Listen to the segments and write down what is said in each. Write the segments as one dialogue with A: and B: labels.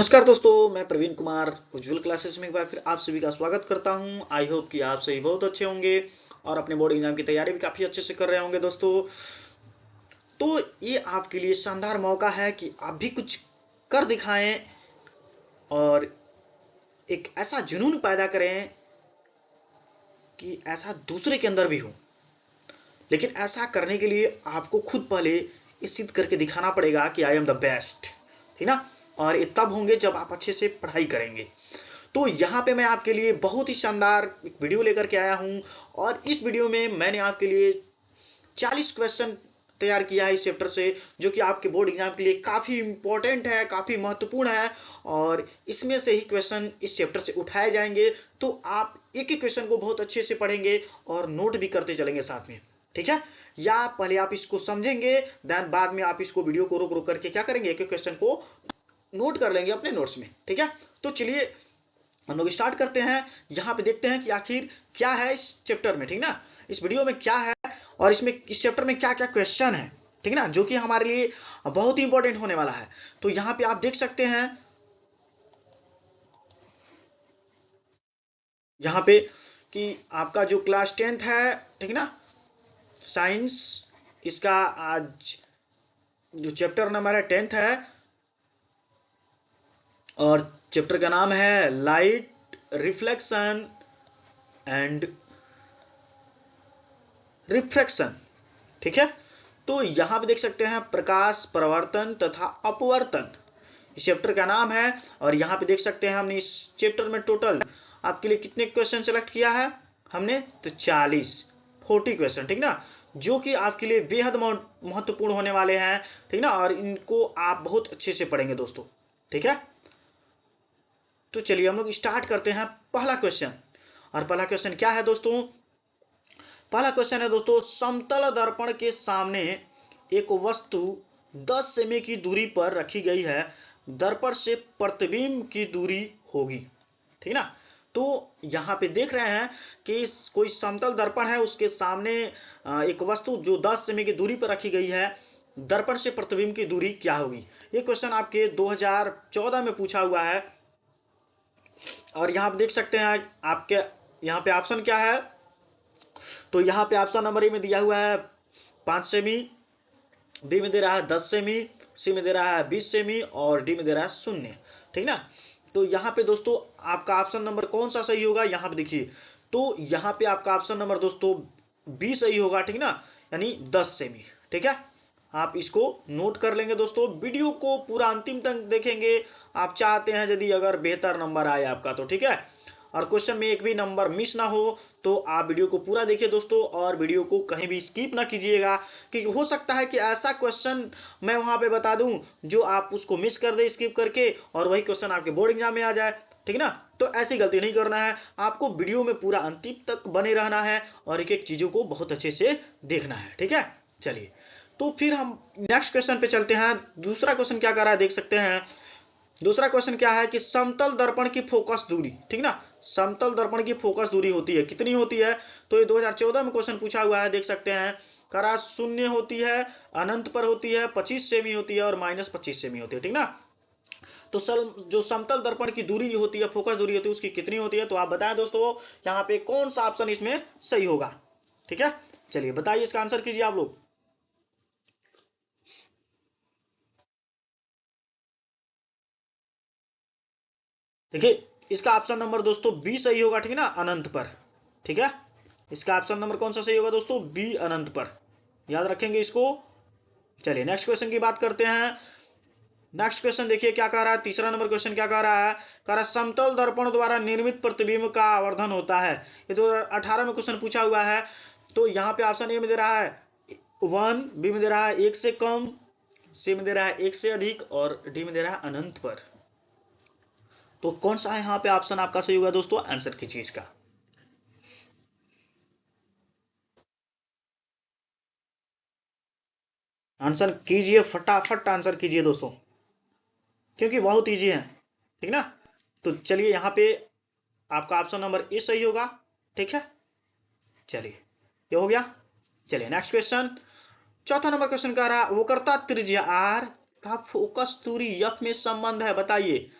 A: नमस्कार दोस्तों, मैं प्रवीण कुमार उज्जवल क्लासेस में एक बार फिर आप सभी का स्वागत करता हूं। आई होप कि आप सभी बहुत अच्छे होंगे और अपने बोर्ड एग्जाम की तैयारी भी काफी अच्छे से कर रहे होंगे दोस्तों। तो ये आपके लिए शानदार मौका है कि आप भी कुछ कर दिखाएं और एक ऐसा जुनून पैदा करें कि ऐसा दूसरे के अंदर भी हो। लेकिन ऐसा करने के लिए आपको खुद पहले ये सिद्ध करके दिखाना पड़ेगा कि आई एम द बेस्ट, ठीक ना। और ये तब होंगे जब आप अच्छे से पढ़ाई करेंगे। तो यहाँ पे मैं आपके लिए बहुत ही शानदार एक वीडियो लेकर के आया हूँ और इस वीडियो में मैंने आपके लिए 40 क्वेश्चन तैयार किया है इस चैप्टर से, जो कि आपके बोर्ड एग्जाम के लिए काफी इंपॉर्टेंट है, काफी महत्वपूर्ण है। और इसमें से ही क्वेश्चन इस चैप्टर से उठाए जाएंगे, तो आप एक एक क्वेश्चन को बहुत अच्छे से पढ़ेंगे और नोट भी करते चलेंगे साथ में, ठीक है। या पहले आप इसको समझेंगे, देन बाद में आप इसको वीडियो को रोक रोक करके क्या करेंगे, एक एक क्वेश्चन को नोट कर लेंगे अपने नोट्स में, ठीक है। तो चलिए हम लोग स्टार्ट करते हैं। यहाँ पे देखते हैं कि आखिर क्या है इस चैप्टर में, ठीक ना। इस वीडियो में क्या है और इसमें इस चैप्टर में क्या क्या क्वेश्चन है, ठीक ना, जो कि हमारे लिए बहुत ही इंपॉर्टेंट होने वाला है। तो यहाँ पे आप देख सकते हैं, यहाँ पे कि आपका जो क्लास 10th है, ठीक ना, साइंस, इसका आज जो चैप्टर नंबर है 10th है और चैप्टर का नाम है लाइट रिफ्लेक्शन एंड रिफ्रैक्शन, ठीक है। तो यहां पे देख सकते हैं प्रकाश परावर्तन तथा अपवर्तन, इस चैप्टर का नाम है। और यहां पे देख सकते हैं हमने इस चैप्टर में टोटल आपके लिए कितने क्वेश्चन सेलेक्ट किया है हमने, तो 40 क्वेश्चन, ठीक ना, जो कि आपके लिए बेहद महत्वपूर्ण होने वाले हैं, ठीक ना। और इनको आप बहुत अच्छे से पढ़ेंगे दोस्तों, ठीक है। तो चलिए हम लोग स्टार्ट करते हैं पहला क्वेश्चन। और पहला क्वेश्चन क्या है दोस्तों, पहला क्वेश्चन है दोस्तों, समतल दर्पण के सामने एक वस्तु 10 सेमी की दूरी पर रखी गई है, दर्पण से प्रतिबिंब की दूरी होगी, ठीक ना। तो यहाँ पे देख रहे हैं कि कोई समतल दर्पण है, उसके सामने एक वस्तु जो 10 सेमी की दूरी पर रखी गई है, दर्पण से प्रतिबिंब की दूरी क्या होगी। ये क्वेश्चन आपके 2014 में पूछा हुआ है। और यहाँ पे देख सकते हैं आपके यहाँ पे ऑप्शन क्या है, तो यहाँ पे ऑप्शन नंबर ए में दिया हुआ है 5 सेमी, बी में दे रहा है 10 सेमी, सी में दे रहा है 20 सेमी और डी में दे रहा है 0, ठीक ना। तो यहाँ पे दोस्तों आपका ऑप्शन नंबर कौन सा सही होगा, यहाँ पे देखिए, तो यहाँ पे आपका ऑप्शन नंबर दोस्तों बी सही होगा, ठीक ना, यानी 10 सेमी, ठीक है। आप इसको नोट कर लेंगे दोस्तों, वीडियो को पूरा अंतिम तक देखेंगे आप चाहते हैं यदि अगर बेहतर नंबर आए आपका तो, ठीक है। और क्वेश्चन में एक भी नंबर मिस ना हो, तो आप वीडियो को पूरा देखिए दोस्तों और वीडियो को कहीं भी स्किप ना कीजिएगा, क्योंकि हो सकता है कि ऐसा क्वेश्चन मैं वहां पे बता दूं जो आप उसको मिस कर दे स्किप करके, और वही क्वेश्चन आपके बोर्ड एग्जाम में आ जाए, ठीक ना। तो ऐसी गलती नहीं करना है, आपको वीडियो में पूरा अंतिम तक बने रहना है और एक एक चीजों को बहुत अच्छे से देखना है, ठीक है। चलिए तो फिर हम नेक्स्ट क्वेश्चन पे चलते हैं। दूसरा क्वेश्चन क्या कर रहा है देख सकते हैं। दूसरा क्वेश्चन क्या है कि समतल दर्पण की फोकस दूरी, ठीक ना, समतल दर्पण की फोकस दूरी होती है, कितनी होती है। तो ये 2014 में क्वेश्चन पूछा हुआ है, देख सकते हैं। करा 0 होती है, अनंत पर होती है, 25 सेमी होती है और -25 सेमी होती है, ठीक ना। तो जो समतल दर्पण की दूरी होती है, फोकस दूरी होती है, उसकी कितनी होती है, तो आप बताएं दोस्तों यहाँ पे कौन सा ऑप्शन इसमें सही होगा, ठीक है। चलिए बताइए, इसका आंसर कीजिए आप लोग। देखिए इसका ऑप्शन नंबर दोस्तों बी सही होगा, ठीक है ना, अनंत पर, ठीक है। इसका ऑप्शन नंबर कौन सा सही होगा दोस्तों, बी अनंत पर, याद रखेंगे इसको। चलिए नेक्स्ट क्वेश्चन की बात करते हैं। नेक्स्ट क्वेश्चन देखिए क्या कह रहा है, तीसरा नंबर क्वेश्चन क्या कह रहा है, कह रहा है समतल दर्पण द्वारा निर्मित प्रतिबिंब का आवर्धन होता है। ये 2018 में क्वेश्चन पूछा हुआ है। तो यहाँ पे ऑप्शन ए में दे रहा है 1, बी में दे रहा है 1 से कम, सी में दे रहा है 1 से अधिक और डी में दे रहा है अनंत पर। तो कौन सा है यहाँ पे ऑप्शन आपका सही होगा दोस्तों, आंसर कीजिए इसका। आंसर कीजिए, फटाफट आंसर कीजिए दोस्तों, क्योंकि बहुत इजी है, ठीक ना। तो चलिए यहाँ पे आपका ऑप्शन नंबर ए सही होगा, ठीक है। चलिए ये हो गया। चलिए नेक्स्ट क्वेश्चन, चौथा नंबर क्वेश्चन कह रहा है वक्रता त्रिज्या आर का फोकस दूरी एफ में संबंध है, बताइए।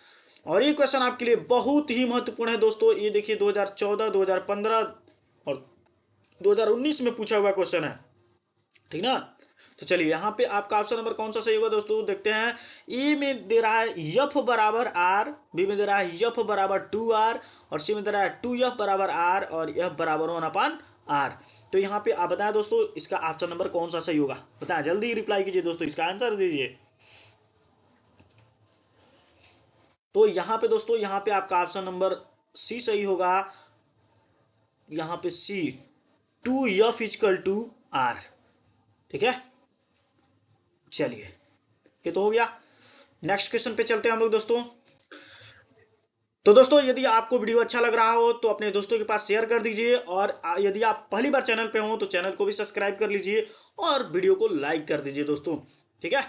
A: और ये क्वेश्चन आपके लिए बहुत ही महत्वपूर्ण है दोस्तों। ये देखिए 2014, 2015 और 2019 में पूछा हुआ क्वेश्चन है, ठीक ना। तो चलिए यहाँ पे आपका ऑप्शन नंबर कौन सा सही होगा दोस्तों, देखते हैं। ए में दे रहा है यफ बराबर आर, बी में दे रहा है यफ बराबर 2r, और सी में दे रहा है 2f बराबर आर, और एफ बराबर 1/r। तो यहाँ पे आप बताएं दोस्तों, इसका ऑप्शन नंबर कौन सा सही होगा, बताएं जल्दी रिप्लाई कीजिए दोस्तों, इसका आंसर दीजिए। तो यहाँ पे दोस्तों, यहाँ पे आपका ऑप्शन नंबर सी सही होगा। यहाँ पे सी 2f इक्वल टू आर, ठीक है। चलिए ये तो हो गया। नेक्स्ट क्वेश्चन पे चलते हैं हम लोग दोस्तों। तो दोस्तों यदि आपको वीडियो अच्छा लग रहा हो तो अपने दोस्तों के पास शेयर कर दीजिए, और यदि आप पहली बार चैनल पे हो तो चैनल को भी सब्सक्राइब कर लीजिए और वीडियो को लाइक कर दीजिए दोस्तों, ठीक है।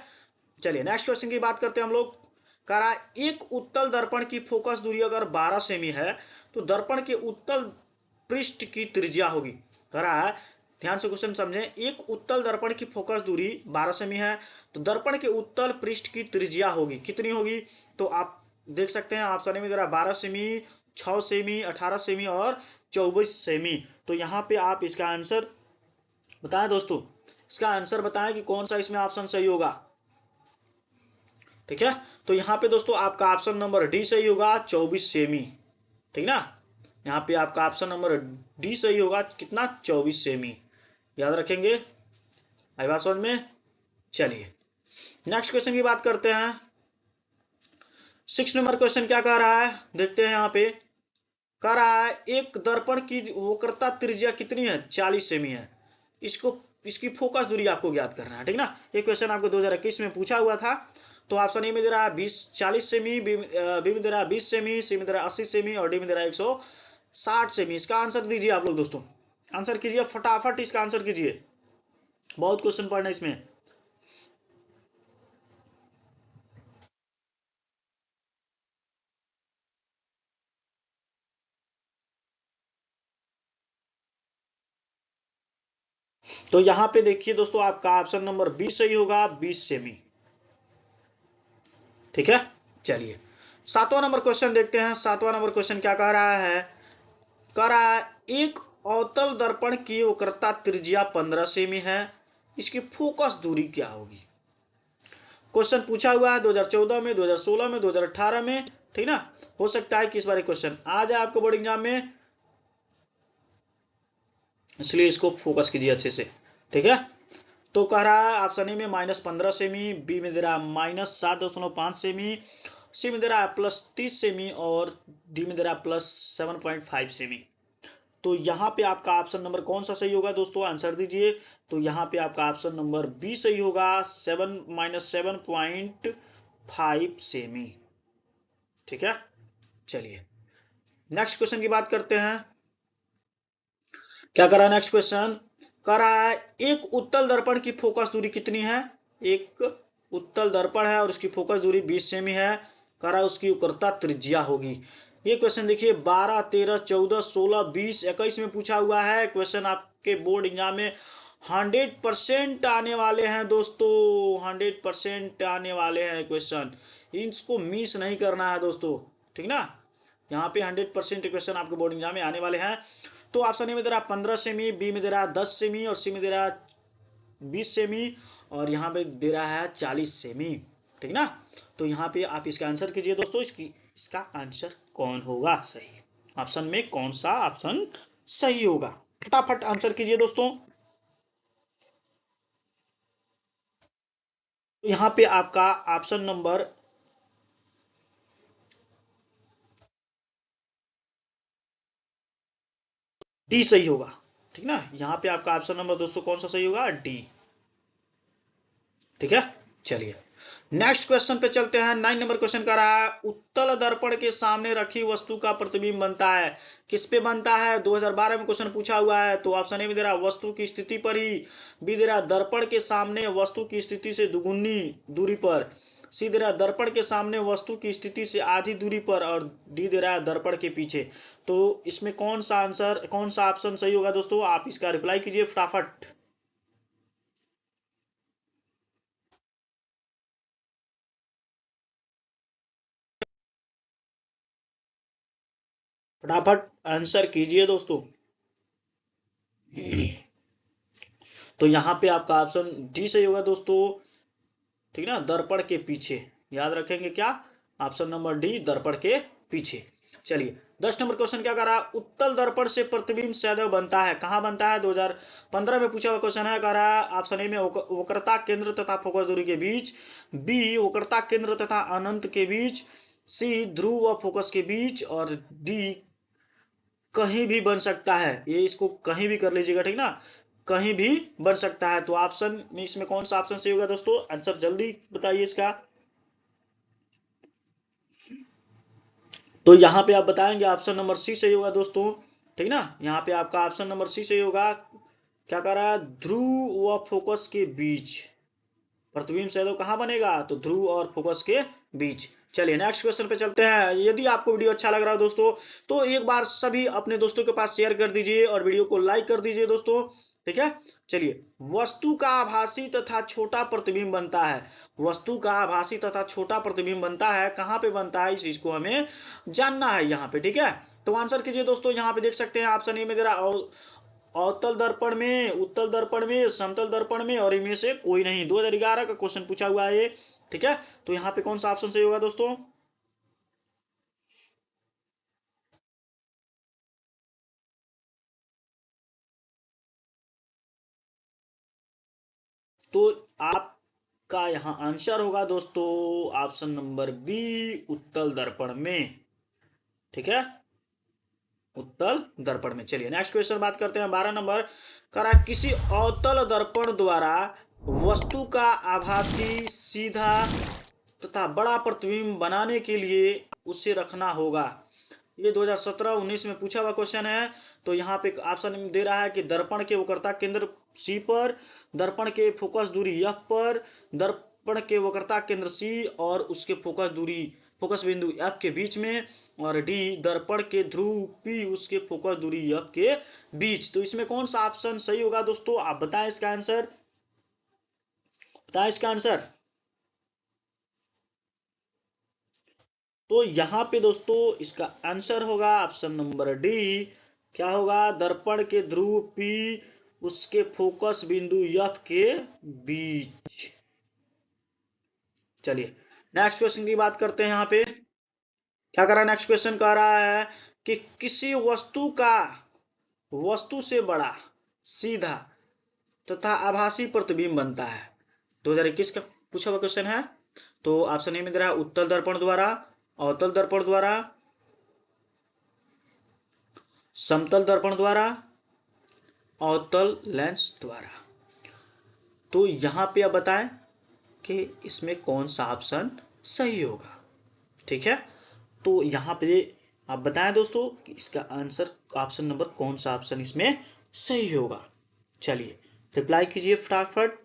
A: चलिए नेक्स्ट क्वेश्चन की बात करते हैं हम लोग। कह रहा है एक उत्तल दर्पण की फोकस दूरी अगर 12 सेमी है तो दर्पण के उत्तल पृष्ठ की त्रिज्या होगी। कह रहा है, ध्यान से क्वेश्चन समझें, एक उत्तल दर्पण की फोकस दूरी 12 सेमी है तो दर्पण के उत्तल पृष्ठ की त्रिज्या होगी, कितनी होगी। तो आप देख सकते हैं ऑप्शन में जरा 12 सेमी, 6 सेमी, 18 सेमी और 24 सेमी। तो यहाँ पे आप इसका आंसर बताएं दोस्तों, इसका आंसर बताएं कि कौन सा इसमें ऑप्शन सही होगा, ठीक है। तो यहाँ पे दोस्तों आपका ऑप्शन नंबर डी सही होगा, 24 सेमी, ठीक ना। यहाँ पे आपका ऑप्शन नंबर डी सही होगा, कितना, 24 सेमी, याद रखेंगे। आई बात समझ में। चलिए नेक्स्ट क्वेश्चन की बात करते हैं। 6 नंबर क्वेश्चन क्या कह रहा है, देखते हैं। यहाँ पे कह रहा है एक दर्पण की वक्रता त्रिज्या कितनी है, 40 सेमी है। इसको इसकी फोकस दूरी आपको ज्ञात करना है, ठीक ना। ये क्वेश्चन आपको 2021 में पूछा हुआ था। तो ऑप्शन ए में दे रहा है 40 सेमी, बी में दे रहा है 20 सेमी, सी में दे रहा है 80 सेमी, और डी में दे रहा है 160 सेमी। इसका आंसर दीजिए आप लोग दोस्तों, आंसर कीजिए फटाफट, इसका आंसर कीजिए, बहुत क्वेश्चन पढ़ना इसमें। तो यहां पे देखिए दोस्तों, आपका ऑप्शन नंबर 20 सही होगा, 20 सेमी, ठीक है। चलिए 7वां नंबर क्वेश्चन देखते हैं। 7वां नंबर क्वेश्चन क्या कह रहा है, कह रहा है एक अवतल दर्पण की वक्रता त्रिज्या 15 सेमी है, इसकी फोकस दूरी क्या होगी। क्वेश्चन पूछा हुआ है 2014 में, 2016 में, 2018 में, ठीक ना। हो सकता है कि इस बार क्वेश्चन आ जाए आपको बोर्ड एग्जाम में, इसलिए इसको फोकस कीजिए अच्छे से, ठीक है। तो कह रहा है ऑप्शन ए में -15 सेमी, बी में दे रहा है -7.5 सेमी, सी में दे रहा है +30 सेमी, और डी में दे रहा है +7.5 सेमी। तो यहाँ पे आपका ऑप्शन नंबर कौन सा सही होगा दोस्तों, आंसर दीजिए। तो यहाँ पे आपका ऑप्शन नंबर बी सही होगा, 7-7.5 सेमी, ठीक है। चलिए नेक्स्ट क्वेश्चन की बात करते हैं। क्या कर रहा है नेक्स्ट क्वेश्चन, कर रहा है एक उत्तल दर्पण की फोकस दूरी कितनी है। एक उत्तल दर्पण है और उसकी फोकस दूरी 20 सेमी है, कर रहा है उसकी वक्रता त्रिज्या होगी। ये क्वेश्चन देखिए 12, 13, 14, 16, 20, 21 में पूछा हुआ है। क्वेश्चन आपके बोर्ड एग्जाम में 100% आने वाले हैं दोस्तों, 100% आने वाले हैं क्वेश्चन, इसको मिस नहीं करना है दोस्तों, ठीक ना। यहाँ पे 100% क्वेश्चन आपके बोर्ड एग्जाम में आने वाले हैं। तो ऑप्शन ए में दे रहा 15 सेमी, बी में दे रहा 10 सेमी, और सी में दे रहा 20 सेमी, और यहाँ पे दे रहा है 40 सेमी, ठीक ना। तो यहाँ पे आप इसका आंसर कीजिए दोस्तों, इसका आंसर कौन होगा सही, ऑप्शन में कौन सा ऑप्शन सही होगा, फटाफट आंसर कीजिए दोस्तों। तो यहाँ पे आपका ऑप्शन नंबर डी सही होगा, ठीक ना। यहाँ पे आपका ऑप्शन नंबर दोस्तों कौन सा सही होगा, डी, ठीक है। चलिए नेक्स्ट क्वेश्चन पे चलते हैं। 9 नंबर क्वेश्चन का रहा है उत्तल दर्पण के सामने रखी वस्तु का प्रतिबिंब बनता है, किस पे बनता है। 2012 में क्वेश्चन पूछा हुआ है। तो ऑप्शन ए में दे रहा वस्तु की स्थिति पर ही, बी दे रहा दर्पण के सामने वस्तु की स्थिति से दुगुनी दूरी पर, सी दे रहा दर्पण के सामने वस्तु की स्थिति से आधी दूरी पर, और डी दे रहा है दर्पण के पीछे। तो इसमें कौन सा आंसर, कौन सा ऑप्शन सही होगा दोस्तों, आप इसका रिप्लाई कीजिए फटाफट। फटाफट आंसर कीजिए दोस्तों। तो यहाँ पे आपका ऑप्शन डी सही होगा दोस्तों, ठीक ना, दर्पण के पीछे। याद रखेंगे क्या, ऑप्शन नंबर डी, दर्पण के पीछे। चलिए 10 नंबर क्वेश्चन क्या कर रहा है, उत्तल दर्पण से प्रतिबिंब सदैव बनता है, कहां बनता है, 2015 में पूछा हुआ क्वेश्चन है। कह रहा है ऑप्शन ए में वक्रता केंद्र तथा फोकस दूरी के बीच, बी वक्रता केंद्र तथा अनंत के बीच, सी ध्रुव व फोकस के बीच, और डी कहीं भी बन सकता है। ये इसको कहीं भी कर लीजिएगा, ठीक ना, कहीं भी बन सकता है। तो ऑप्शन में इसमें कौन सा ऑप्शन सही होगा दोस्तों, आंसर जल्दी बताइए इसका। तो यहाँ पे आप बताएंगे ऑप्शन नंबर सी सही होगा दोस्तों, ठीक ना, यहाँ पे आपका ऑप्शन नंबर सी सही होगा। क्या कह रहा है, ध्रुव व फोकस के बीच प्रतिबिंब शैडो कहाँ बनेगा, तो ध्रुव और फोकस के बीच। चलिए नेक्स्ट क्वेश्चन पे चलते हैं। यदि आपको वीडियो अच्छा लग रहा है दोस्तों, तो एक बार सभी अपने दोस्तों के पास शेयर कर दीजिए और वीडियो को लाइक कर दीजिए दोस्तों, ठीक है। चलिए, वस्तु का आभासी तथा छोटा प्रतिबिंब बनता है, वस्तु का आभासी तथा छोटा प्रतिबिंब बनता है, कहाँ पे बनता है, इस चीज को हमें जानना है यहाँ पे, ठीक है। तो आंसर कीजिए दोस्तों, यहाँ पे देख सकते हैं ऑप्शन ए में दे रहा अवतल दर्पण में, उत्तल दर्पण में, समतल दर्पण में, और इनमें से कोई नहीं। 2011 का क्वेश्चन पूछा हुआ है ये, ठीक है। तो यहाँ पे कौन सा ऑप्शन सही होगा दोस्तों, तो आपका यहाँ आंसर होगा दोस्तों ऑप्शन नंबर बी, उत्तल दर्पण में, ठीक है, उत्तल दर्पण में। चलिए नेक्स्ट क्वेश्चन बात करते हैं, 12 नंबर। करा किसी अवतल दर्पण द्वारा वस्तु का आभासी सीधा तथा बड़ा प्रतिबिंब बनाने के लिए उसे रखना होगा। ये 2017-19 में पूछा हुआ क्वेश्चन है। तो यहाँ पे ऑप्शन दे रहा है कि दर्पण के वक्रता केंद्र सी पर, दर्पण के फोकस दूरी एफ पर, दर्पण के वक्रता केंद्र सी और उसके फोकस बिंदु एफ के बीच में, और डी दर्पण के ध्रुव पी उसके फोकस दूरी एफ के बीच। तो इसमें कौन सा ऑप्शन सही होगा दोस्तों, आप बताएं इसका आंसर, बताएं इसका आंसर। तो यहाँ पे दोस्तों इसका आंसर होगा ऑप्शन नंबर डी, क्या होगा, दर्पण के ध्रुव पी उसके फोकस बिंदु एफ के बीच। चलिए नेक्स्ट क्वेश्चन की बात करते हैं। यहाँ पे क्या कर रहा है, नेक्स्ट क्वेश्चन कह रहा है कि किसी वस्तु से बड़ा सीधा तथा आभासी प्रतिबिंब बनता है। 2021 का पूछा हुआ क्वेश्चन है। तो ऑप्शन ए में दे रहा है उत्तल दर्पण द्वारा, अवतल दर्पण द्वारा, समतल दर्पण द्वारा, अवतल लेंस द्वारा। तो यहां पे आप बताएं कि इसमें कौन सा ऑप्शन सही होगा, ठीक है। तो यहां पे आप बताएं दोस्तों कि इसका आंसर ऑप्शन नंबर कौन सा ऑप्शन इसमें सही होगा। चलिए रिप्लाई कीजिए फटाफट।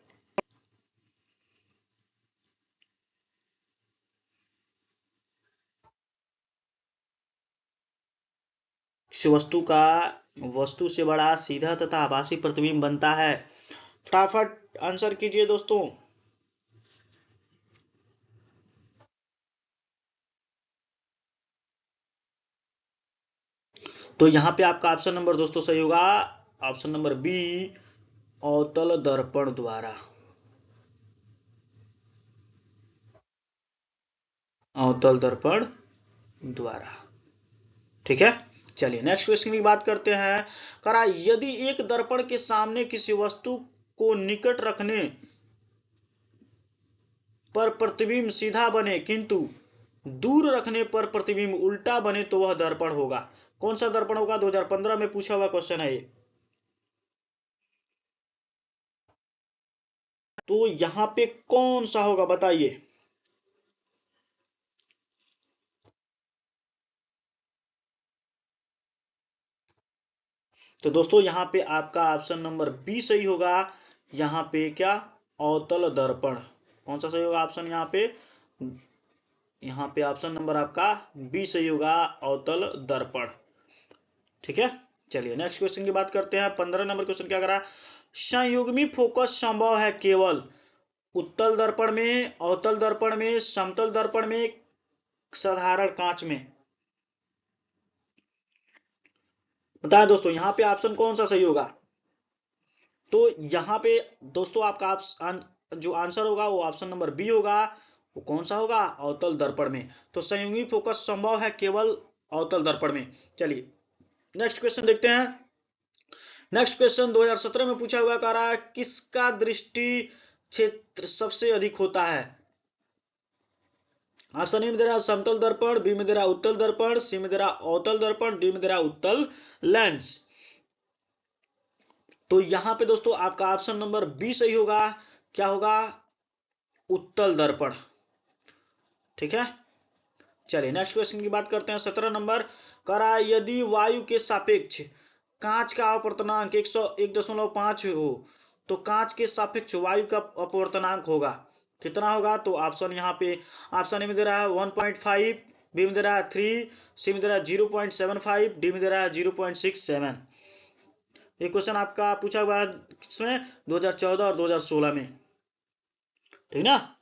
A: वस्तु से बड़ा सीधा तथा आभासी प्रतिबिंब बनता है, फटाफट आंसर कीजिए दोस्तों। तो यहाँ पे आपका ऑप्शन नंबर दोस्तों सही होगा, ऑप्शन नंबर बी, अवतल दर्पण द्वारा, अवतल दर्पण द्वारा, ठीक है। चलिए नेक्स्ट क्वेश्चन की बात करते हैं। करा यदि एक दर्पण के सामने किसी वस्तु को निकट रखने पर प्रतिबिंब सीधा बने किंतु दूर रखने पर प्रतिबिंब उल्टा बने तो वह दर्पण होगा। कौन सा दर्पण होगा, 2015 में पूछा हुआ क्वेश्चन है ये। तो यहां पे कौन सा होगा बताइए। तो दोस्तों यहाँ पे आपका ऑप्शन नंबर बी सही होगा। यहाँ पे क्या, अवतल दर्पण, कौन सा सही होगा ऑप्शन, यहाँ पे ऑप्शन नंबर आपका बी सही होगा, अवतल दर्पण, ठीक है। चलिए नेक्स्ट क्वेश्चन की बात करते हैं। 15 नंबर क्वेश्चन क्या करा, संयुग्मी फोकस संभव है केवल उत्तल दर्पण में, अवतल दर्पण में, समतल दर्पण में, साधारण कांच में। बताएं दोस्तों यहाँ पे ऑप्शन कौन सा सही होगा। तो यहाँ पे दोस्तों आपका जो आंसर होगा वो ऑप्शन नंबर बी होगा। वो कौन सा होगा, अवतल दर्पण में। तो संयुगी फोकस संभव है केवल अवतल दर्पण में। चलिए नेक्स्ट क्वेश्चन देखते हैं। नेक्स्ट क्वेश्चन 2017 में पूछा हुआ, कह रहा है किसका दृष्टि क्षेत्र सबसे अधिक होता है। ऑप्शन ए में दे रहा समतल दर्पण, बी में दे रहा उत्तल दर्पण, सी में दे रहा अवतल दर्पण, डी में दे रहा उत्तल लेंस। तो यहां पे दोस्तों आपका ऑप्शन नंबर बी सही होगा। क्या होगा, उत्तल दर्पण। ठीक है, चलिए नेक्स्ट क्वेश्चन की बात करते हैं। 17 नंबर कह रहा है यदि वायु के सापेक्ष कांच का अपवर्तनांक 101.5 हो तो कांच के सापेक्ष वायु का अपवर्तनांक होगा कितना होगा। तो ऑप्शन यहाँ पे ऑप्शन ए में दे रहा है 1.5, बी में दे रहा है 3, सी में दे रहा है 0.75, डी में दे रहा है 0.67। ये क्वेश्चन आपका पूछा हुआ है किसमें, 2014 और 2016 में। ठीक ना,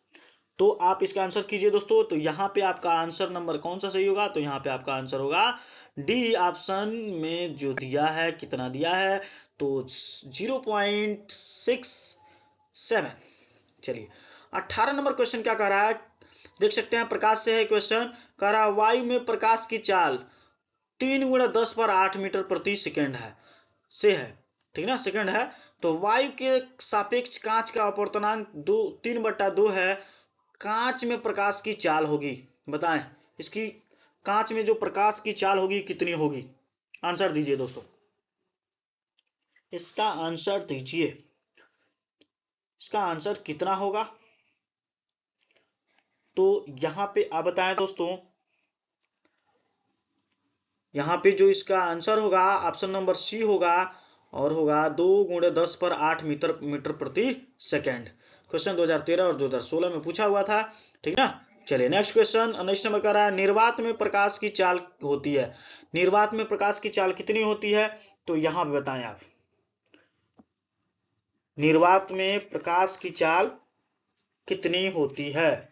A: तो आप इसका आंसर कीजिए दोस्तों। तो यहाँ पे आपका आंसर नंबर कौन सा सही होगा, तो यहाँ पे आपका आंसर होगा डी ऑप्शन में जो दिया है, कितना दिया है तो 0.67। चलिए 18 नंबर क्वेश्चन क्या कह रहा है, देख सकते हैं प्रकाश से है क्वेश्चन। कह रहा है वायु में प्रकाश की चाल 3 × 10⁸ मीटर प्रति सेकेंड है से है। ठीक ना, सेकंड है। तो वायु के सापेक्ष कांच का अपवर्तनांक 3/2 है। कांच में प्रकाश की चाल होगी, बताएं इसकी कांच में जो प्रकाश की चाल होगी कितनी होगी। आंसर दीजिए दोस्तों, इसका आंसर दीजिए, इसका आंसर कितना होगा। तो यहां पे आप बताएं दोस्तों, यहां पे जो इसका आंसर होगा ऑप्शन नंबर सी होगा और होगा 2 × 10⁸ मीटर प्रति सेकेंड। क्वेश्चन 2013 और 2016 में पूछा हुआ था। ठीक ना, चलिए नेक्स्ट क्वेश्चन 19 नंबर का रहा है निर्वात में प्रकाश की चाल होती है। निर्वात में प्रकाश की चाल कितनी होती है, तो यहां पे बताएं आप, निर्वात में प्रकाश की चाल कितनी होती है।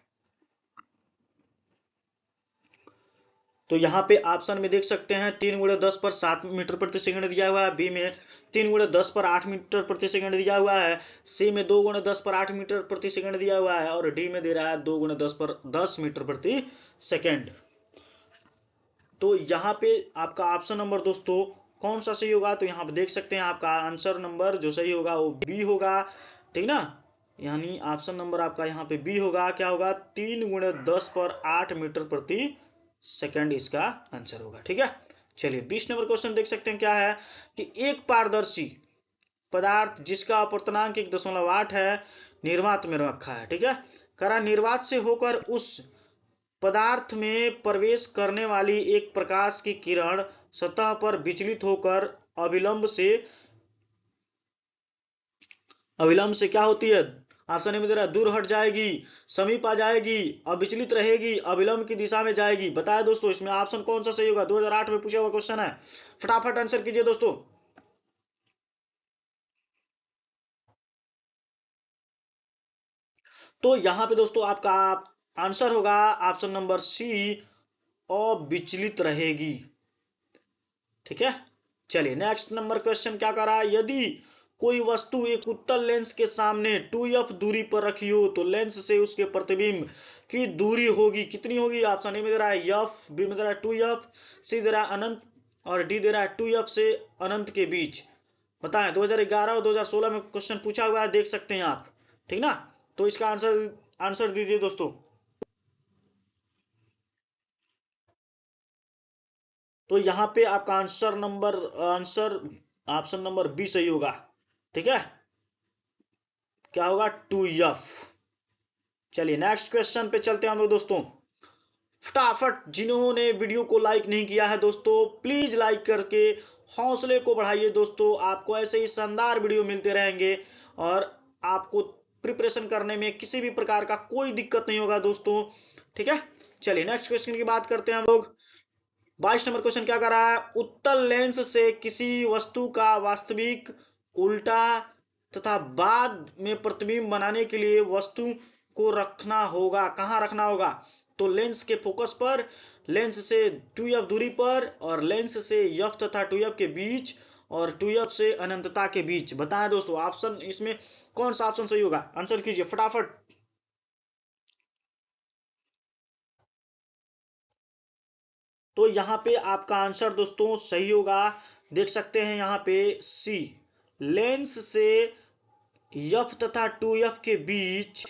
A: तो यहाँ पे ऑप्शन में देख सकते हैं 3 × 10⁷ मीटर प्रति सेकंड दिया हुआ है, बी में 3 × 10⁸ मीटर प्रति सेकंड दिया हुआ है, सी में 2 × 10⁸ मीटर प्रति सेकंड दिया हुआ है और डी में दे रहा है 2 × 10⁻10 मीटर प्रति सेकंड। तो यहाँ पे आपका ऑप्शन नंबर दोस्तों कौन सा सही होगा, तो यहाँ पे देख सकते हैं आपका आंसर नंबर जो सही होगा वो बी होगा। ठीक ना, यानी ऑप्शन नंबर आपका यहाँ पे बी होगा। क्या होगा, 3 × 10⁸ मीटर प्रति सेकंड इसका आंसर होगा। ठीक है, चलिए 20 नंबर क्वेश्चन देख सकते हैं क्या है कि एक पारदर्शी पदार्थ जिसका अपवर्तनांक 1.8 है निर्वात में रखा है। ठीक है, करा निर्वात से होकर उस पदार्थ में प्रवेश करने वाली एक प्रकाश की किरण सतह पर विचलित होकर अविलंब से क्या होती है। ऑप्शन ए में दे रहा है दूर हट जाएगी, समीप आ जाएगी, अविचलित रहेगी, अविलंब की दिशा में जाएगी। बताया दोस्तों इसमें ऑप्शन कौन सा सही होगा, 2008 में पूछा हुआ क्वेश्चन है। फटाफट आंसर कीजिए दोस्तों। तो यहां पे दोस्तों आपका आंसर होगा ऑप्शन नंबर सी, अविचलित रहेगी। ठीक है, चलिए नेक्स्ट नंबर क्वेश्चन क्या कर रहा है, यदि कोई वस्तु एक उत्तल लेंस के सामने 2f दूरी पर रखी हो तो लेंस से उसके प्रतिबिंब की दूरी होगी कितनी होगी। ऑप्शन ए में दे रहा है f, बी में दे रहा है 2f, सी दे रहा है अनंत और डी दे रहा है 2f से अनंत के बीच। बताएं 2011 और 2016 में क्वेश्चन पूछा हुआ है, देख सकते हैं आप। ठीक ना, तो इसका आंसर दीजिए दोस्तों। तो यहाँ पे आपका आंसर ऑप्शन नंबर बी सही होगा। ठीक है, क्या होगा 2f। चलिए नेक्स्ट क्वेश्चन पे चलते हैं हम लोग दोस्तों। फटाफट जिन्होंने वीडियो को लाइक नहीं किया है दोस्तों प्लीज लाइक करके हौसले को बढ़ाइए दोस्तों। आपको ऐसे ही शानदार वीडियो मिलते रहेंगे और आपको प्रिपरेशन करने में किसी भी प्रकार का कोई दिक्कत नहीं होगा दोस्तों। ठीक है, चलिए नेक्स्ट क्वेश्चन की बात करते हैं हम लोग। 22 नंबर क्वेश्चन क्या कर रहा है, उत्तल लेंस से किसी वस्तु का वास्तविक, उल्टा तथा बाद में प्रतिबिंब बनाने के लिए वस्तु को रखना होगा, कहां रखना होगा। तो लेंस के फोकस पर, लेंस से 2f दूरी पर, और लेंस से f तथा 2f के बीच, और 2f से अनंतता के बीच। बताएं दोस्तों ऑप्शन इसमें कौन सा ऑप्शन सही होगा, आंसर कीजिए फटाफट। तो यहाँ पे आपका आंसर दोस्तों सही होगा, देख सकते हैं यहाँ पे सी, लेंस से f तथा 2f के बीच,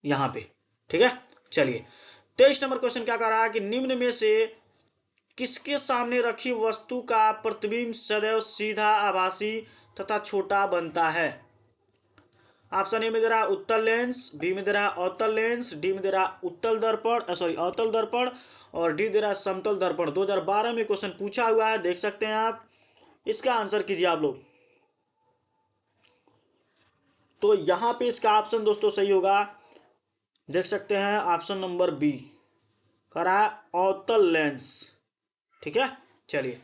A: यहां पे। ठीक है, चलिए 23 नंबर क्वेश्चन क्या कह रहा है कि निम्न में से किसके सामने रखी वस्तु का प्रतिबिंब सदैव सीधा, आभासी तथा छोटा बनता है। ऑप्शन ए में दे रहा उत्तल लेंस, बी में दे रहा अवतल लेंस, डी में दे रहा उत्तल दर्पण अवतल दर्पण, और डी दे रहा समतल दर्पण। 2012 में क्वेश्चन पूछा हुआ है, देख सकते हैं आप, इसका आंसर कीजिए आप लोग। तो यहां पे इसका ऑप्शन दोस्तों सही होगा, देख सकते हैं ऑप्शन नंबर बी, करा अवतल लेंस। ठीक है, चलिए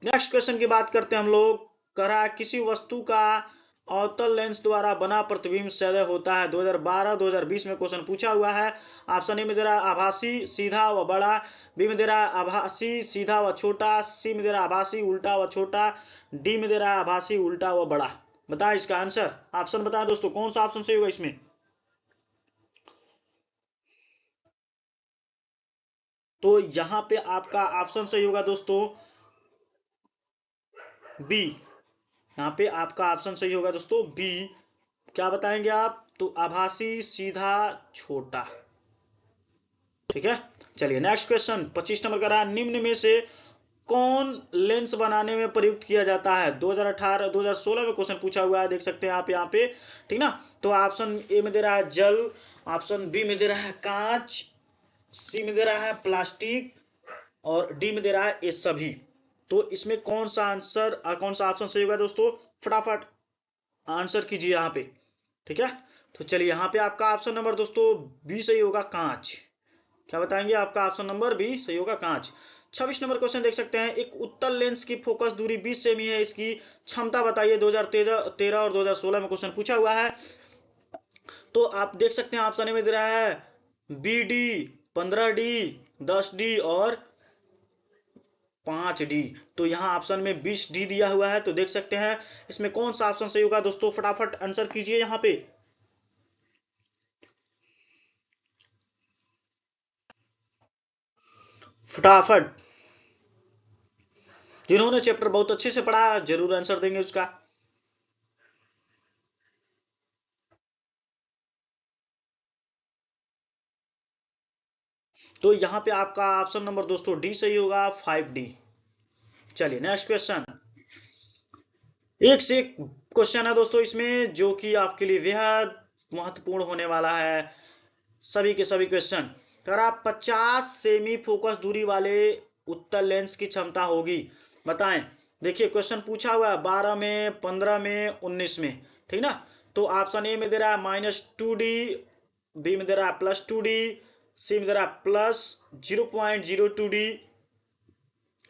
A: नेक्स्ट क्वेश्चन की बात करते हैं हम लोग। करा किसी वस्तु का अवतल लेंस द्वारा बना प्रतिबिंब सदैव होता है। 2012-2020 में क्वेश्चन पूछा हुआ है। ऑप्शन ए में दे रहा आभासी सीधा व बड़ा, बी में दे रहा आभासी सीधा व छोटा, सी में दे रहा आभासी उल्टा व छोटा, डी में दे रहा आभासी उल्टा व बड़ा। बताएं इसका आंसर, ऑप्शन बताएं दोस्तों कौन सा ऑप्शन सही होगा इसमें। तो यहां पे आपका ऑप्शन सही होगा दोस्तों बी, यहाँ पे आपका ऑप्शन सही होगा दोस्तों बी। क्या बताएंगे आप, तो आभासी सीधा छोटा। ठीक है, चलिए नेक्स्ट क्वेश्चन 25 नंबर का रहा, निम्न में से कौन लेंस बनाने में प्रयुक्त किया जाता है। 2018-2016 में क्वेश्चन पूछा हुआ है, देख सकते हैं आप यहाँ पे। ठीक ना, तो ऑप्शन ए में दे रहा है जल, ऑप्शन बी में दे रहा है कांच, सी में दे रहा है प्लास्टिक, और डी में दे रहा है ये सभी। तो इसमें कौन सा आंसर, कौन सा ऑप्शन सही होगा दोस्तों, फटाफट आंसर कीजिए यहाँ पे। ठीक है, तो चलिए यहाँ पे आपका ऑप्शन नंबर दोस्तों बी सही होगा, कांच। क्या बताएंगे, आपका ऑप्शन नंबर बी सही होगा, कांच। 26 नंबर क्वेश्चन देख सकते हैं, एक उत्तल लेंस की फोकस दूरी 20 सेमी है, इसकी क्षमता बताइए। 2013 और 2016 में क्वेश्चन पूछा हुआ है। तो आप देख सकते हैं ऑप्शन में दे रहा है बी डी 15D 10D और 5D। तो यहाँ ऑप्शन में 20D दिया हुआ है, तो देख सकते हैं इसमें कौन सा ऑप्शन सही होगा दोस्तों, फटाफट आंसर कीजिए यहाँ पे। फटाफट, जिन्होंने चैप्टर बहुत अच्छे से पढ़ा जरूर आंसर देंगे उसका। तो यहाँ पे आपका ऑप्शन नंबर दोस्तों डी सही होगा, 5D। चलिए नेक्स्ट क्वेश्चन, एक से एक क्वेश्चन है दोस्तों इसमें, जो कि आपके लिए बेहद महत्वपूर्ण होने वाला है। सभी के सभी क्वेश्चन, अगर आप 50 सेमी फोकस दूरी वाले उत्तल लेंस की क्षमता होगी, बताएं। देखिए क्वेश्चन पूछा हुआ है 12 में, 15 में, 19 में। ठीक ना, तो ऑप्शन ए में दे रहा है -2D, बी में दे रहा है +2D, सी में दे रहा है +0.02D,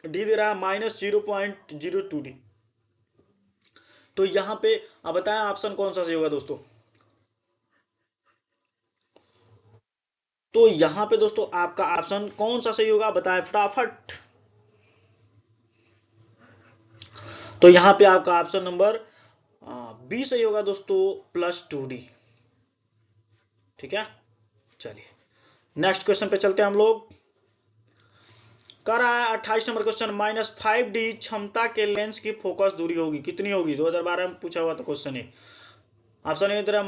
A: डी दे रहा है -0.02D। तो यहां पे अब बताएं ऑप्शन कौन सा सही होगा दोस्तों। तो यहां पे दोस्तों आपका ऑप्शन कौन सा सही होगा, बताएं फटाफट। तो यहां पे आपका ऑप्शन नंबर बी सही होगा दोस्तों, +2D। ठीक है, चलिए नेक्स्ट क्वेश्चन पे चलते हैं हम लोग। कर रहा है 28 नंबर क्वेश्चन, -5D क्षमता के लेंस की फोकस दूरी होगी, कितनी होगी। 2012 में पूछा हुआ था क्वेश्चन है। ऑप्शन ए तरह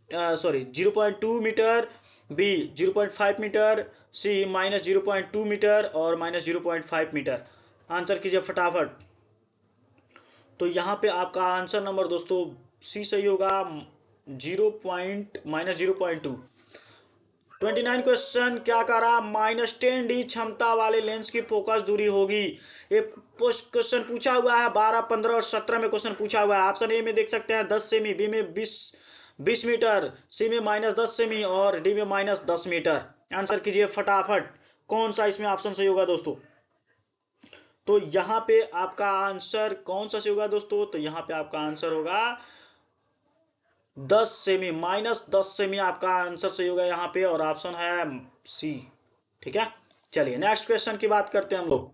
A: -0.2 मीटर, बी 0.5 मीटर, सी -0.2 मीटर और -0.5 मीटर। आंसर कीजिए फटाफट। तो यहाँ पे आपका आंसर नंबर दोस्तों सी सही होगा, -0.2। 29 क्वेश्चन क्या कह रहा, -10D क्षमता वाले लेंस की फोकस दूरी होगी। ये क्वेश्चन पूछा हुआ है 12, 15 और 17 में क्वेश्चन पूछा हुआ है। ऑप्शन ए में देख सकते हैं 10 सेमी, बी में 20 मीटर, सी में -10 सेमी और डी में -10 मीटर। आंसर कीजिए फटाफट, कौन सा इसमें ऑप्शन सही होगा दोस्तों। तो यहाँ पे आपका आंसर कौन सा सही होगा दोस्तों, तो यहाँ पे आपका आंसर होगा -10 सेमी, -10 सेमी आपका आंसर सही होगा यहाँ पे, और ऑप्शन है सी। ठीक है, चलिए नेक्स्ट क्वेश्चन की बात करते हैं हम लोग।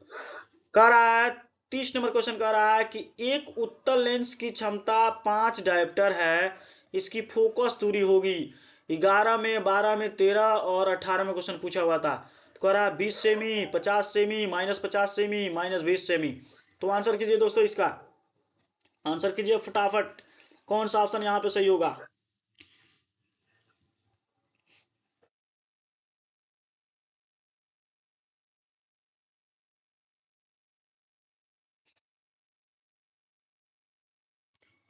A: कह रहा है 30 नंबर क्वेश्चन कह रहा है कि एक उत्तल लेंस की क्षमता 5 डायोप्टर है, इसकी फोकस दूरी होगी 11 में, 12 में, 13 और 18 में क्वेश्चन पूछा हुआ था। तो कह रहा है 20 सेमी, 50 सेमी, -50 सेमी, -20 सेमी। तो आंसर कीजिए दोस्तों, इसका आंसर कीजिए फटाफट, कौन सा ऑप्शन यहाँ पे सही होगा।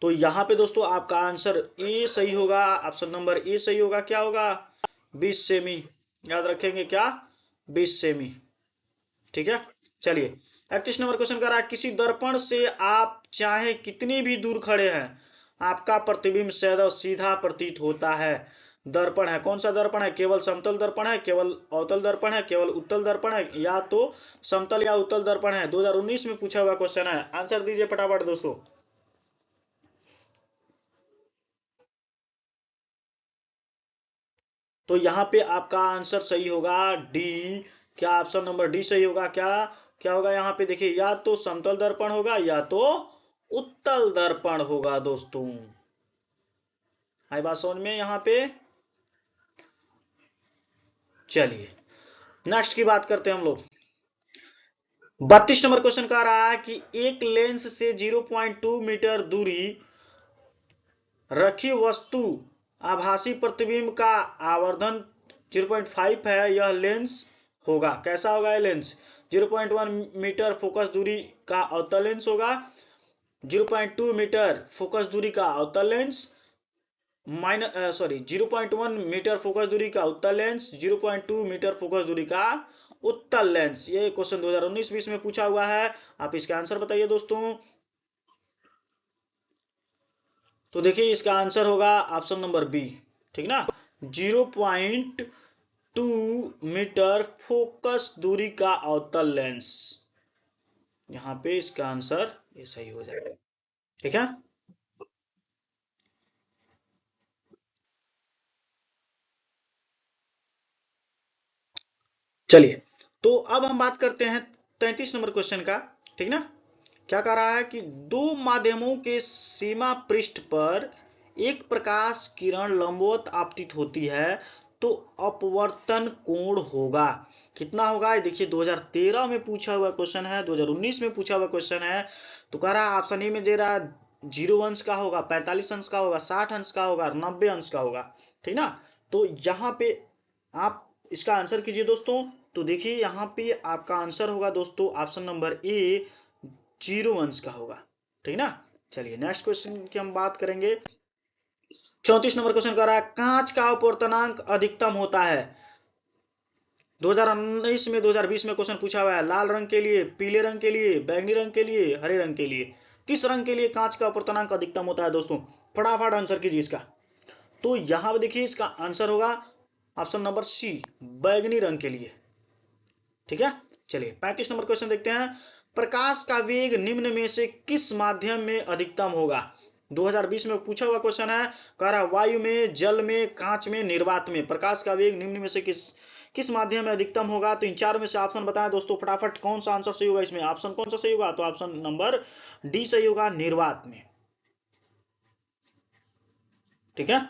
A: तो यहाँ पे दोस्तों आपका आंसर ए सही होगा, ऑप्शन नंबर ए सही होगा। क्या होगा? 20 सेमी, याद रखेंगे क्या? 20 सेमी। ठीक है, चलिए 31 नंबर क्वेश्चन कर रहा है किसी दर्पण से आप चाहे कितनी भी दूर खड़े हैं, आपका प्रतिबिंब सदैव सीधा प्रतीत होता है। दर्पण है, कौन सा दर्पण है? केवल समतल दर्पण है, केवल अवतल दर्पण है, केवल उत्तल दर्पण है, या तो समतल या उत्तल दर्पण है। 2019 में पूछा हुआ क्वेश्चन है, आंसर दीजिए फटाफट दोस्तों। तो यहाँ पे आपका आंसर सही होगा डी। क्या ऑप्शन नंबर डी सही होगा? क्या क्या होगा यहाँ पे? देखिए, या तो समतल दर्पण होगा या तो उत्तल दर्पण होगा दोस्तों। आई बात समझ में यहाँ पे? चलिए नेक्स्ट की बात करते हैं हम लोग। 32 नंबर क्वेश्चन कह रहा है कि एक लेंस से 0.2 मीटर दूरी रखी वस्तु आभासी प्रतिबिंब का आवर्धन 0.5 है, यह लेंस होगा। कैसा होगा ये लेंस? 0.1 मीटर फोकस दूरी का अवतल लेंस होगा, 0.2 मीटर फोकस दूरी का अवतल लेंस, 0.1 मीटर फोकस दूरी का उत्तल लेंस, 0.2 मीटर फोकस दूरी का उत्तल लेंस। ये क्वेश्चन 2019-20 में पूछा हुआ है। आप इसका आंसर बताइए दोस्तों। तो देखिए इसका आंसर होगा ऑप्शन नंबर बी। ठीक ना, 0.2 मीटर फोकस दूरी का अवतल लेंस। यहाँ पे इसका आंसर ये सही हो जाएगा। ठीक है, चलिए तो अब हम बात करते हैं 33 नंबर क्वेश्चन का। ठीक ना, क्या कह रहा है कि दो माध्यमों के सीमा पृष्ठ पर एक प्रकाश किरण लंबवत आपतित होती है तो अपवर्तन कोण होगा कितना होगा? ये देखिए 2013 में पूछा हुआ क्वेश्चन है, 2019 में पूछा हुआ क्वेश्चन है। तो कह रहा है ऑप्शन ए में दे रहा है 0 अंश का होगा, 45 अंश का होगा, 60 अंश का होगा, 90 अंश का होगा। ठीक ना, तो यहाँ पे आप इसका आंसर कीजिए दोस्तों। तो देखिए यहाँ पे आपका आंसर होगा दोस्तों ऑप्शन नंबर ए, 0 अंश का होगा। ठीक ना, चलिए नेक्स्ट क्वेश्चन की हम बात करेंगे। 34 नंबर क्वेश्चन कर रहा है कांच का अपवर्तनांक अधिकतम होता है। 2019 में 2020 में क्वेश्चन पूछा हुआ है, लाल रंग के लिए, पीले रंग के लिए, बैंगनी रंग के लिए, हरे रंग के लिए, किस रंग के लिए कांच का अपवर्तनांक अधिकतम होता है दोस्तों? फटाफट आंसर कीजिए इसका। तो यहां पर देखिए इसका आंसर होगा ऑप्शन नंबर सी, बैंगनी रंग के लिए। ठीक है, चलिए 35 नंबर क्वेश्चन देखते हैं। प्रकाश का वेग निम्न में से किस माध्यम में अधिकतम होगा? 2020 में पूछा हुआ क्वेश्चन है, कह रहा वायु में, जल में, कांच में, निर्वात में प्रकाश का वेग निम्न में से किस किस माध्यम में अधिकतम होगा? तो इन चार में से ऑप्शन बताएं दोस्तों फटाफट, कौन सा आंसर सही होगा इसमें? ऑप्शन कौन सा सही होगा? तो ऑप्शन नंबर डी सही होगा, निर्वात में। ठीक है,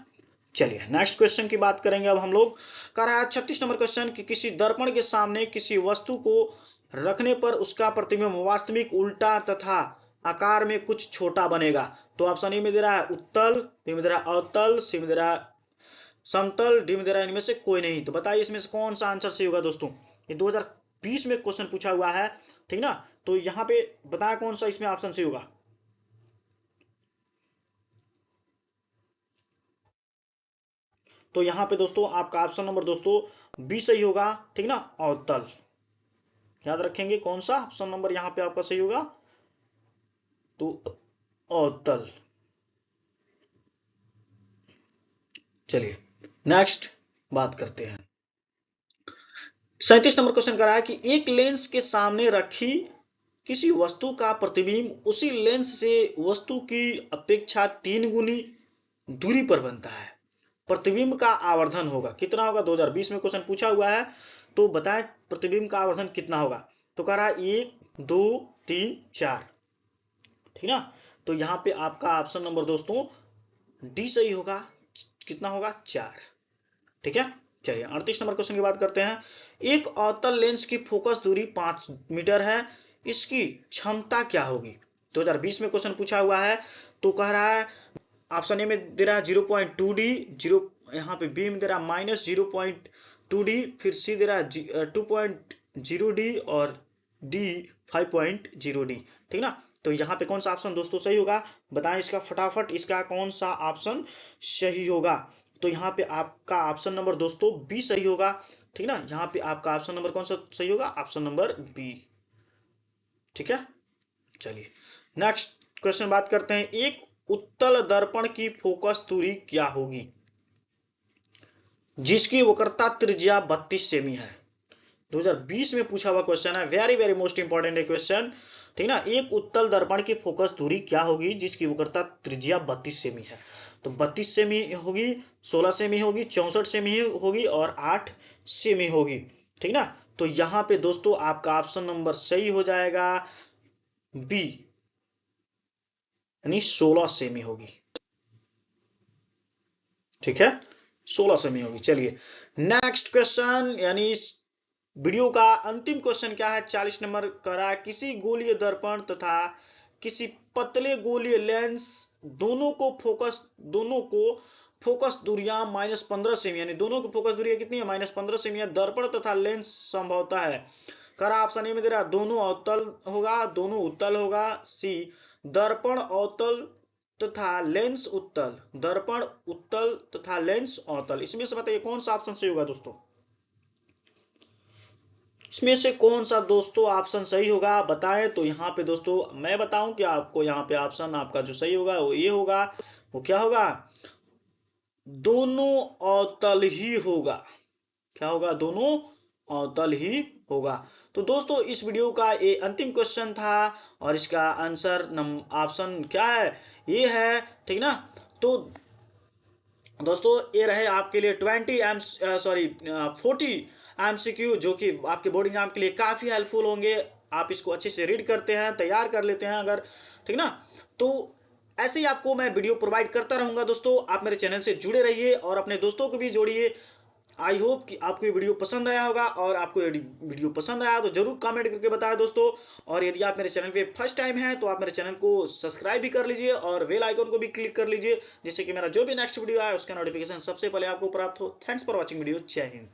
A: चलिए नेक्स्ट क्वेश्चन की बात करेंगे अब हम लोग। कह रहा है 36 नंबर क्वेश्चन कि किसी दर्पण के सामने किसी वस्तु को रखने पर उसका प्रतिबिंब वास्तविक उल्टा तथा आकार में कुछ छोटा बनेगा। तो ऑप्शन ए में दे रहा है उत्तल, बी में दे रहा है अवतल, सी में दे रहा है समतल, डी में दे रहा है इनमें से कोई नहीं। तो बताइए इसमें से कौन सा आंसर सही होगा दोस्तों? ये 2020 में क्वेश्चन पूछा हुआ है। ठीक ना, तो यहाँ पे बताया कौन सा इसमें ऑप्शन सही होगा। तो यहाँ पे दोस्तों आपका ऑप्शन नंबर दोस्तों बी सही होगा। ठीक ना, अवतल। याद रखेंगे कौन सा ऑप्शन नंबर यहाँ पे आपका सही होगा, तो अवतल। चलिए नेक्स्ट बात करते हैं। 37 नंबर क्वेश्चन कर रहा है कि एक लेंस के सामने रखी किसी वस्तु का प्रतिबिंब उसी लेंस से वस्तु की अपेक्षा 3 गुनी दूरी पर बनता है। प्रतिबिंब का आवर्धन होगा कितना होगा, 2020 में क्वेश्चन पूछा हुआ है, तो बताएं प्रतिबिंब का आवर्धन कितना होगा। तो कह रहा है 1 2 3 4, ठीक ना। तो यहाँ पे आपका ऑप्शन नंबर दोस्तों डी सही होगा। कितना होगा, 4, ठीक है। चलिए 38 नंबर क्वेश्चन की बात करते हैं। एक अवतल लेंस की फोकस दूरी 5 मीटर है, इसकी क्षमता क्या होगी। 2020 में क्वेश्चन पूछा हुआ है। तो कह रहा है ऑप्शन ए में दे रहा है 0.2 डी, जीरो यहाँ पे बी में दे रहा है -0.2 डी, फिर सी दे रहा है 2.0 डी और डी 5.0 डी, ठीक ना। तो यहाँ पे कौन सा ऑप्शन दोस्तों सही होगा, बताएं इसका फटाफट, इसका कौन सा ऑप्शन सही होगा। तो यहाँ पे आपका ऑप्शन नंबर दोस्तों बी सही होगा, ठीक ना। यहाँ पे आपका ऑप्शन नंबर कौन सा सही होगा, ऑप्शन नंबर बी, ठीक है। चलिए नेक्स्ट क्वेश्चन बात करते हैं। एक उत्तल दर्पण की फोकस दूरी क्या होगी जिसकी वक्रता त्रिज्या 32 सेमी है। 2020 में पूछा हुआ क्वेश्चन है, वेरी वेरी मोस्ट इंपॉर्टेंट है क्वेश्चन, ठीक ना। एक उत्तल दर्पण की फोकस दूरी क्या होगी जिसकी वक्रता त्रिज्या 32 सेमी है। तो 32 सेमी होगी, 16 सेमी होगी, 64 सेमी होगी और 8 सेमी होगी, ठीक ना। तो यहां पे दोस्तों आपका ऑप्शन नंबर सही हो जाएगा बी, यानी 16 सेमी होगी, ठीक है, 16 सेमी होगी। चलिए नेक्स्ट क्वेश्चन, यानी वीडियो का अंतिम क्वेश्चन क्या है, 40 नंबर कह रहा है किसी गोलीय दर्पण तथा किसी पतले गोलीय लेंस दोनों को फोकस दूरियां -15 सेमी, यानी दोनों की फोकस दूरियां कितनी है, -15 सेमी है। दर्पण तथा लेंस संभवतः है, कह रहा ऑप्शन ए में दे रहा दोनों अवतल होगा, दोनों उत्तल होगा, सी दर्पण अवतल तथा लेंस उत्तल, दर्पण उत्तल तथा लेंस अवतल। इसमें से बताइए कौन सा ऑप्शन सही होगा दोस्तों, इसमें से कौन सा दोस्तों ऑप्शन सही होगा बताएं। तो यहाँ पे दोस्तों मैं बताऊं कि आपको यहाँ पे ऑप्शन आपका जो सही होगा वो ये होगा, वो क्या होगा, दोनों अवतल ही होगा। क्या होगा, दोनों अवतल ही होगा। तो दोस्तों इस वीडियो का ये अंतिम क्वेश्चन था और इसका आंसर ऑप्शन क्या है, ये है, ठीक ना। तो दोस्तों ये रहे आपके लिए 40 MCQ जो कि आपके बोर्ड एग्जाम के लिए काफी हेल्पफुल होंगे। आप इसको अच्छे से रीड करते हैं, तैयार कर लेते हैं अगर, ठीक ना। तो ऐसे ही आपको मैं वीडियो प्रोवाइड करता रहूंगा दोस्तों, आप मेरे चैनल से जुड़े रहिए और अपने दोस्तों को भी जोड़िए। आई होप कि आपको ये वीडियो पसंद आया होगा, और आपको ये वीडियो पसंद आया तो जरूर कमेंट करके बताएं दोस्तों। और यदि आप मेरे चैनल पे फर्स्ट टाइम हैं तो आप मेरे चैनल को सब्सक्राइब भी कर लीजिए और बेल आइकन को भी क्लिक कर लीजिए, जिससे कि मेरा जो भी नेक्स्ट वीडियो आए उसका नोटिफिकेशन सबसे पहले आपको प्राप्त हो। Thanks for watching video. जय हिंद।